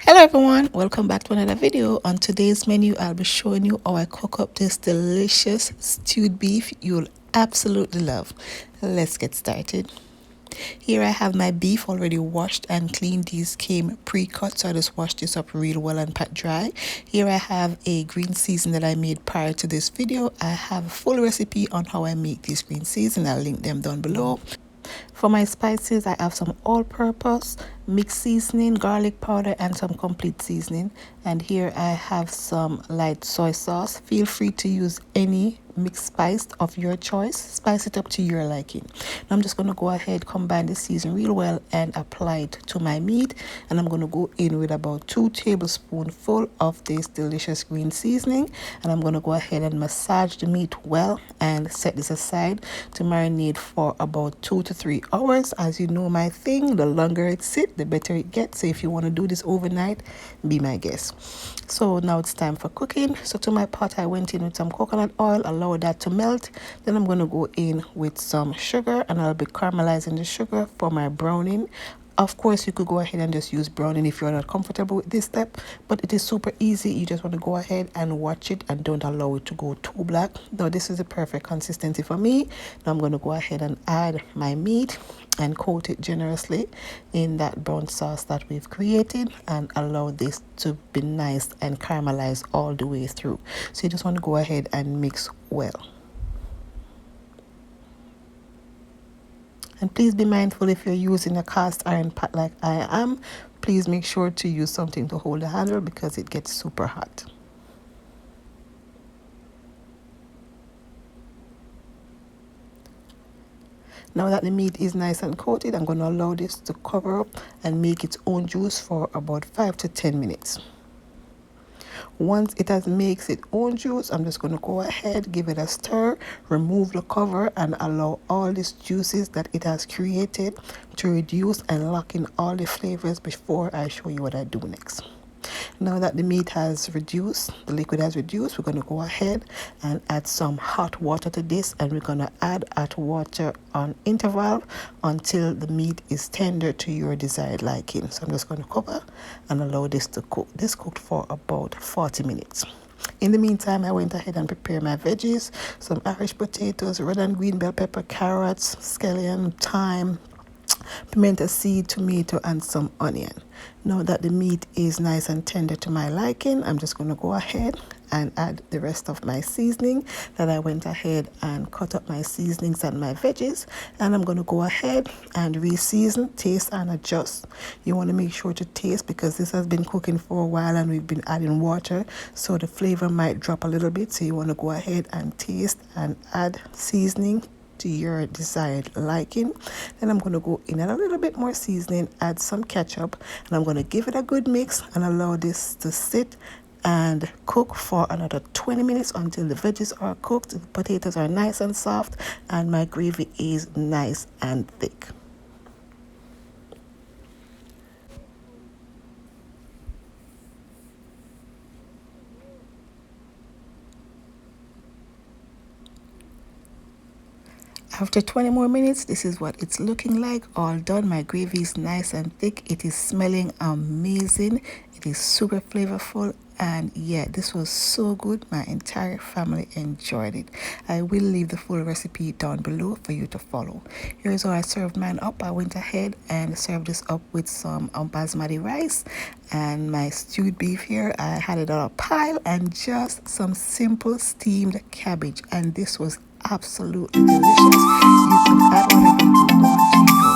Hello everyone, welcome back to another video. On today's menu I'll be showing you how I cook up this delicious stewed beef you'll absolutely love. Let's get started. Here I have my beef already washed and cleaned. These came pre-cut, so I just washed this up real well and pat dry. Here I have a green season that I made prior to this video. I have a full recipe on how I make this green season. I'll link them down below. For my spices, I have some all-purpose, mixed seasoning, garlic powder, and some complete seasoning. And here I have some light soy sauce. Feel free to use any mixed spice of your choice. Spice it up to your liking. Now I'm just going to go ahead, combine the season real well and apply it to my meat. And I'm going to go in with about 2 tablespoons full of this delicious green seasoning. And I'm going to go ahead and massage the meat well and set this aside to marinate for about 2 to 3 hours. As you know my thing, the longer it sits, the better it gets. So if you want to do this overnight, be my guest. So now it's time for cooking. So to my pot I went in with some coconut oil, allow that to melt. Then I'm going to go in with some sugar and I'll be caramelizing the sugar for my browning. Of course, you could go ahead and just use browning if you're not comfortable with this step, but it is super easy. You just want to go ahead and watch it and don't allow it to go too black. Now, this is the perfect consistency for me. Now, I'm going to go ahead and add my meat and coat it generously in that brown sauce that we've created and allow this to be nice and caramelized all the way through. So you just want to go ahead and mix well. And please be mindful, if you're using a cast iron pot like I am, please make sure to use something to hold the handle because it gets super hot. Now that the meat is nice and coated, I'm going to allow this to cover up and make its own juice for about 5 to 10 minutes. Once it has makes its own juice, I'm just going to go ahead, give it a stir, remove the cover and allow all these juices that it has created to reduce and lock in all the flavors before I show you what I do next. Now that the meat has reduced, the liquid has reduced, we're going to go ahead and add some hot water to this, and we're going to add hot water on interval until the meat is tender to your desired liking. So I'm just going to cover and allow this to cook. This cooked for about 40 minutes. In the meantime, I went ahead and prepared my veggies, some Irish potatoes, red and green bell pepper, carrots, scallion, thyme, pimento seed, tomato, and some onion. Now that the meat is nice and tender to my liking, I'm just going to go ahead and add the rest of my seasoning that I went ahead and cut up my seasonings and my veggies, and I'm going to go ahead and re-season, taste and adjust. You want to make sure to taste because this has been cooking for a while and we've been adding water, so the flavor might drop a little bit. So you want to go ahead and taste and add seasoning to your desired liking. Then I'm going to go in and a little bit more seasoning, add some ketchup, and I'm going to give it a good mix and allow this to sit and cook for another 20 minutes until the veggies are cooked, the potatoes are nice and soft, and my gravy is nice and thick. After 20 more minutes, this is what it's looking like. All done. My gravy is nice and thick. It is smelling amazing. It is super flavorful. And yeah, this was so good. My entire family enjoyed it. I will leave the full recipe down below for you to follow. Here's how I served mine up. I went ahead and served this up with some basmati rice and my stewed beef here. I had it on a pile and just some simple steamed cabbage. And this was absolutely delicious. You can add whatever you want to your